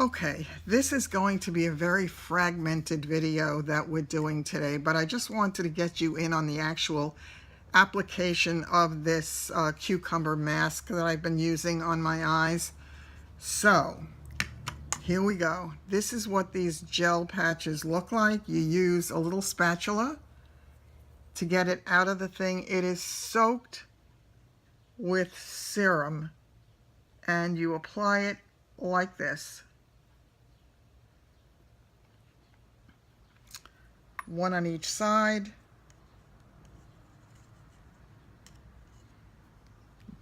Okay, this is going to be a very fragmented video that we're doing today, but I just wanted to get you in on the actual application of this cucumber mask that I've been using on my eyes. So, here we go. This is what these gel patches look like. You use a little spatula to get it out of the thing. It is soaked with serum, and you apply it like this. One on each side.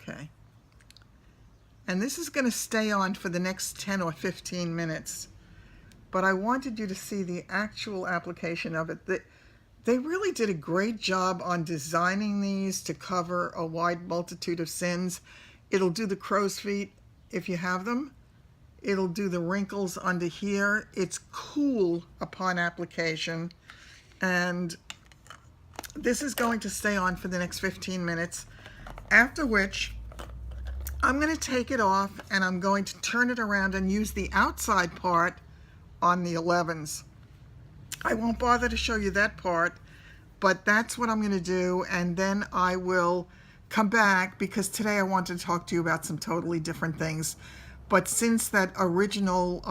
Okay. And this is going to stay on for the next 10 or 15 minutes. But I wanted you to see the actual application of it. They really did a great job on designing these to cover a wide multitude of sins. It'll do the crow's feet if you have them. It'll do the wrinkles under here. It's cool upon application. And this is going to stay on for the next 15 minutes, after which I'm going to take it off and I'm going to turn it around and use the outside part on the 11s. I won't bother to show you that part, but that's what I'm going to do, and then I will come back because today I wanted to talk to you about some totally different things. But since that original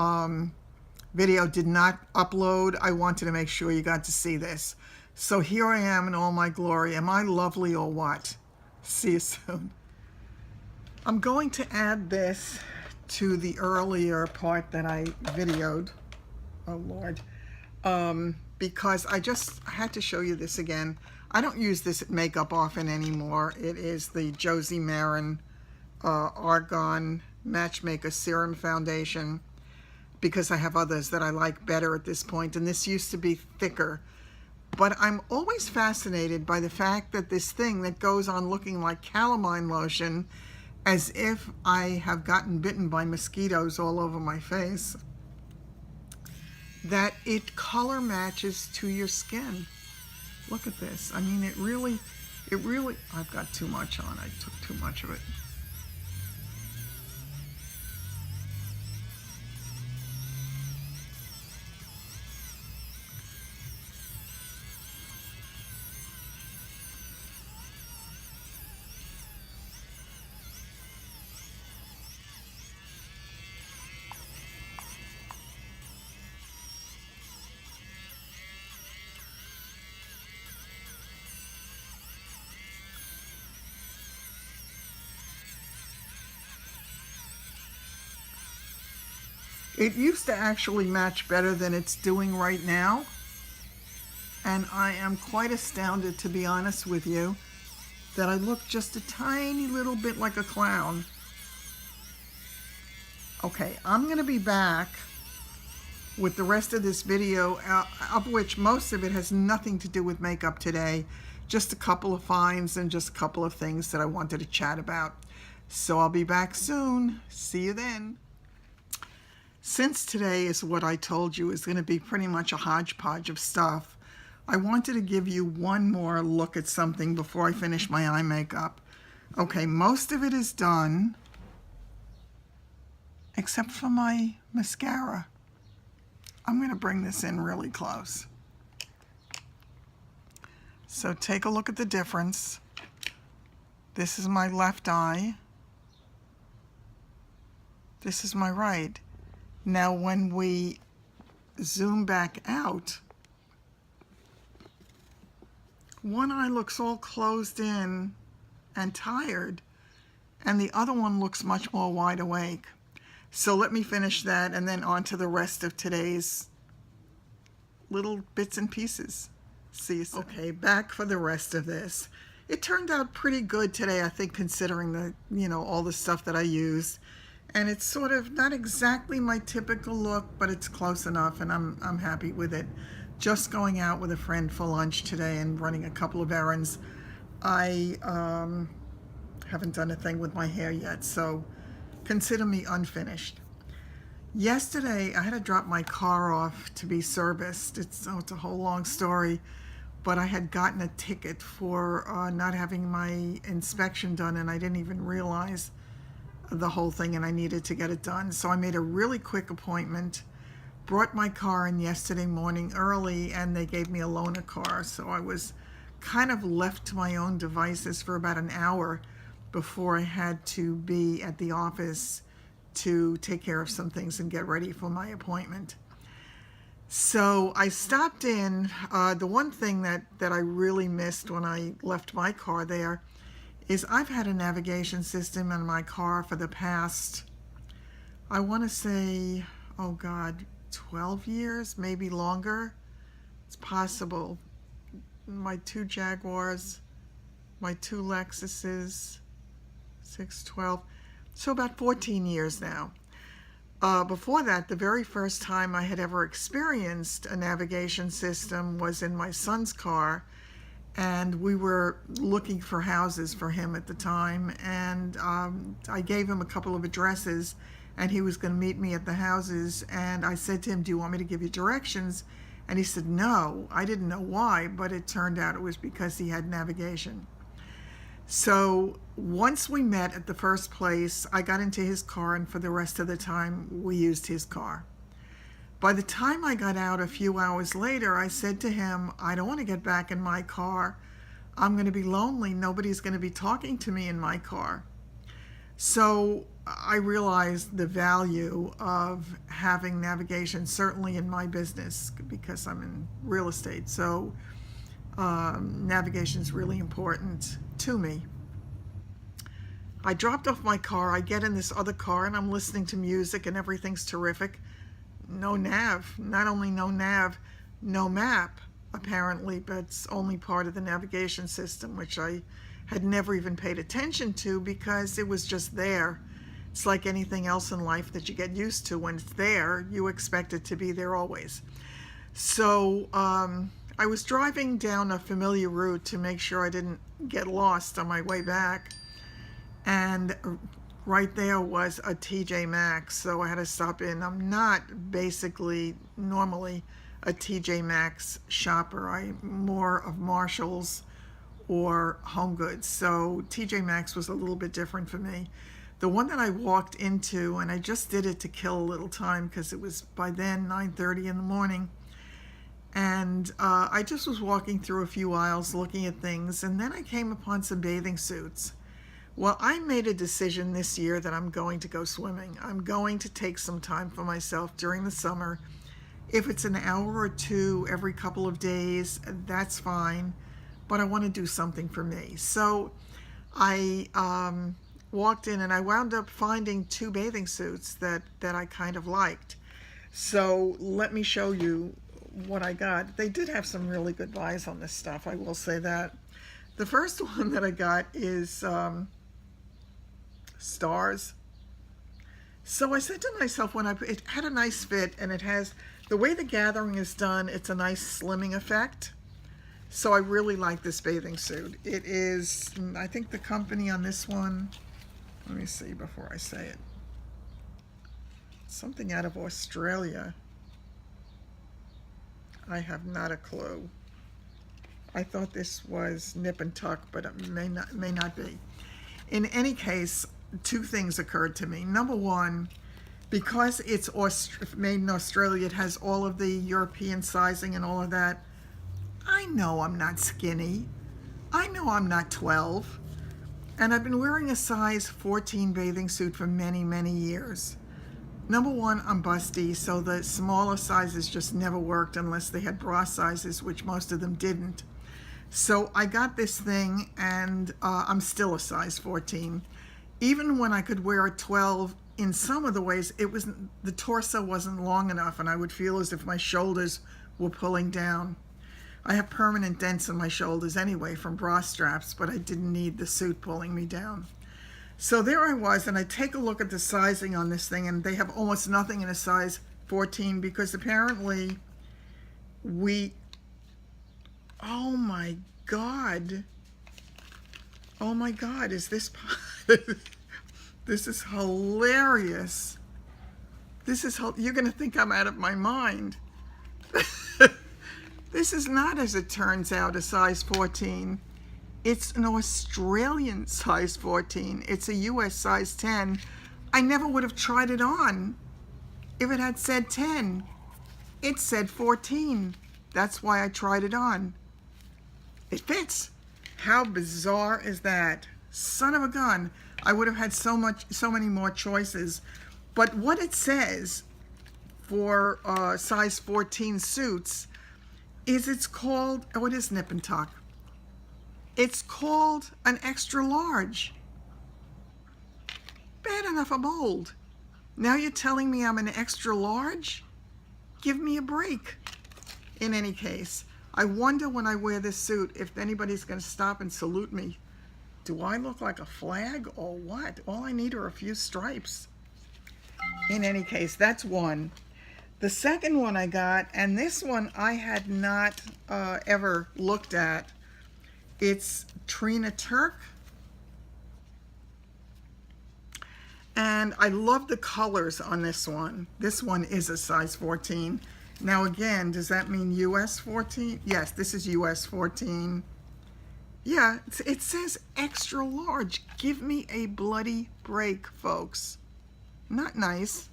video did not upload, I wanted to make sure you got to see this. So here I am in all my glory. Am I lovely or what? See you soon. I'm going to add this to the earlier part that I videoed. Oh Lord. Because I had to show you this again. I don't use this makeup often anymore. It is the Josie Maran Argan Matchmaker Serum Foundation, because I have others that I like better at this point, and this used to be thicker. But I'm always fascinated by the fact that this thing that goes on looking like calamine lotion, as if I have gotten bitten by mosquitoes all over my face, that it color matches to your skin. Look at this. I mean, it really, I've got too much on. I took too much of it. It used to actually match better than it's doing right now, and I am quite astounded, to be honest with you, that I look just a tiny little bit like a clown. Okay, I'm going to be back with the rest of this video, of which most of it has nothing to do with makeup today, just a couple of finds and just a couple of things that I wanted to chat about. So I'll be back soon. See you then. Since today is what I told you is going to be pretty much a hodgepodge of stuff, I wanted to give you one more look at something before I finish my eye makeup. Okay, most of it is done, except for my mascara. I'm going to bring this in really close. So take a look at the difference. This is my left eye. This is my right. Now when we zoom back out, one eye looks all closed in and tired, and the other one looks much more wide awake. So let me finish that and then on to the rest of today's little bits and pieces. See you soon. Okay, back for the rest of this. It turned out pretty good today, I think, considering the, all the stuff that I used. And it's sort of not exactly my typical look, but it's close enough, and I'm happy with it. Just going out with a friend for lunch today and running a couple of errands. I haven't done a thing with my hair yet, so consider me unfinished. Yesterday, I had to drop my car off to be serviced. It's a whole long story, but I had gotten a ticket for not having my inspection done, and I didn't even realize the whole thing and I needed to get it done. So I made a really quick appointment, brought my car in yesterday morning early, and they gave me a loaner car. So I was kind of left to my own devices for about an hour before I had to be at the office to take care of some things and get ready for my appointment. So I stopped in. The one thing that I really missed when I left my car there is I've had a navigation system in my car for the past, I want to say, oh God, 12 years, maybe longer. It's possible. My 2 Jaguars, my 2 Lexuses, 612, so about 14 years now. Before that, the very first time I had ever experienced a navigation system was in my son's car, and we were looking for houses for him at the time, and I gave him a couple of addresses, and he was going to meet me at the houses, and I said to him, do you want me to give you directions? And he said no. I didn't know why, but it turned out it was because he had navigation. So once we met at the first place, I got into his car, and for the rest of the time we used his car. By the time I got out a few hours later, I said to him, I don't want to get back in my car. I'm going to be lonely. Nobody's going to be talking to me in my car. So I realized the value of having navigation, certainly in my business, because I'm in real estate. So navigation is really important to me. I dropped off my car. I get in this other car and I'm listening to music and everything's terrific. No nav. Not only no nav, no map, apparently, but it's only part of the navigation system, which I had never even paid attention to because it was just there. It's like anything else in life that you get used to. When it's there, you expect it to be there always. So I was driving down a familiar route to make sure I didn't get lost on my way back, and right there was a TJ Maxx, so I had to stop in. I'm not basically normally a TJ Maxx shopper. I'm more of Marshalls or Home Goods, so TJ Maxx was a little bit different for me. The one that I walked into, and I just did it to kill a little time because it was by then 9:30 in the morning, and I just was walking through a few aisles looking at things, and then I came upon some bathing suits. Well, I made a decision this year that I'm going to go swimming. I'm going to take some time for myself during the summer. If it's an hour or two every couple of days, that's fine, but I want to do something for me. So I walked in and I wound up finding 2 bathing suits that I kind of liked. So let me show you what I got. They did have some really good buys on this stuff, I will say that. The first one that I got is Stars. So I said to myself, it had a nice fit, and it has, the way the gathering is done, it's a nice slimming effect. So I really like this bathing suit. It is, I think the company on this one, let me see before I say it, something out of Australia. I have not a clue. I thought this was Nip and Tuck, but it may not be. In any case, 2 things occurred to me. Number one, because it's made in Australia, it has all of the European sizing and all of that. I know I'm not skinny. I know I'm not 12. And I've been wearing a size 14 bathing suit for many, many years. Number one, I'm busty, so the smaller sizes just never worked unless they had bra sizes, which most of them didn't. So I got this thing, and I'm still a size 14. Even when I could wear a 12, in some of the ways, the torso wasn't long enough, and I would feel as if my shoulders were pulling down. I have permanent dents in my shoulders anyway from bra straps, but I didn't need the suit pulling me down. So there I was, and I take a look at the sizing on this thing, and they have almost nothing in a size 14 because apparently oh my God, is this, this is hilarious. You're gonna think I'm out of my mind. This is not, as it turns out, a size 14. It's an Australian size 14. It's a US size 10. I never would have tried it on if it had said 10. It said 14. That's why I tried it on. It fits. How bizarre is that? Son of a gun. I would have had so many more choices. But what it says for size 14 suits is it's called, oh, it is nip and tuck. It's called an extra large. Bad enough I'm old. Now you're telling me I'm an extra large? Give me a break. In any case, I wonder when I wear this suit if anybody's going to stop and salute me. Do I look like a flag or what? All I need are a few stripes. In any case, that's one. The second one I got, and this one I had not ever looked at. It's Trina Turk. And I love the colors on this one. This one is a size 14. Now again, does that mean US 14? Yes, this is US 14. Yeah, it says extra large. Give me a bloody break, folks. Not nice.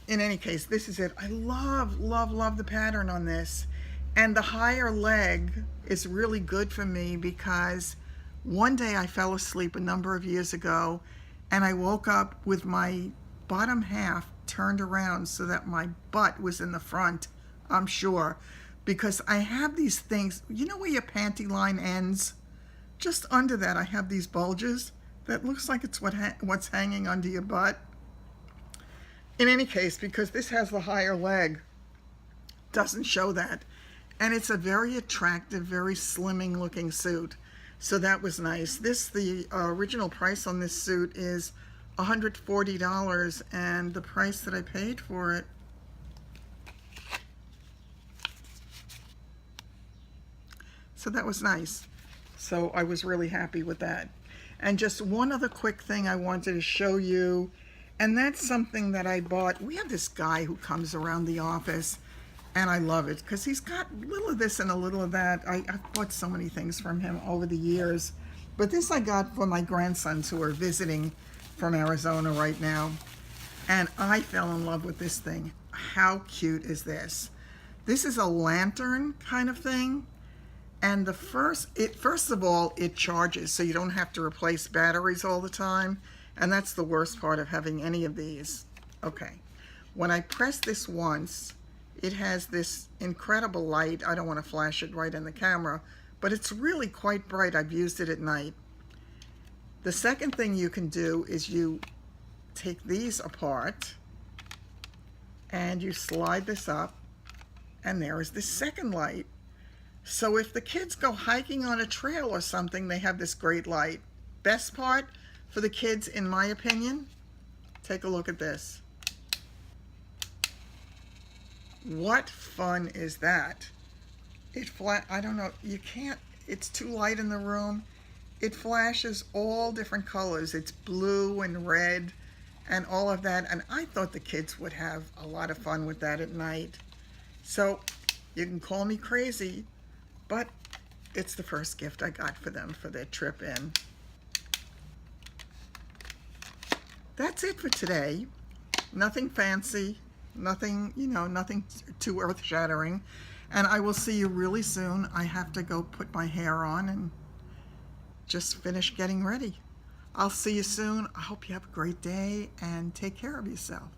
In any case, this is it. I love, love, love the pattern on this. And the higher leg is really good for me because one day I fell asleep a number of years ago and I woke up with my bottom half turned around so that my butt was in the front, I'm sure. Because I have these things, you know where your panty line ends? Just under that I have these bulges that looks like it's what's hanging under your butt. In any case, because this has the higher leg, doesn't show that. And it's a very attractive, very slimming looking suit. So that was nice. The original price on this suit is $140, and the price that I paid for it, so that was nice. So I was really happy with that. And just one other quick thing I wanted to show you, and that's something that I bought. We have this guy who comes around the office, and I love it because he's got a little of this and a little of that. I've bought so many things from him over the years, but this I got for my grandsons who are visiting from Arizona right now, and I fell in love with this thing. How cute is this? This is a lantern kind of thing, and first of all, it charges, so you don't have to replace batteries all the time, and that's the worst part of having any of these. Okay, when I press this once, it has this incredible light. I don't want to flash it right in the camera, but it's really quite bright. I've used it at night. The second thing you can do is you take these apart and you slide this up, and there is this second light. So if the kids go hiking on a trail or something, they have this great light. Best part for the kids, in my opinion, take a look at this. What fun is that? I don't know, you can't, it's too light in the room. It flashes all different colors. It's blue and red and all of that. And I thought the kids would have a lot of fun with that at night. So you can call me crazy, but it's the first gift I got for them for their trip in. That's it for today. Nothing fancy, nothing, nothing too earth-shattering. And I will see you really soon. I have to go put my hair on and just finish getting ready. I'll see you soon. I hope you have a great day and take care of yourself.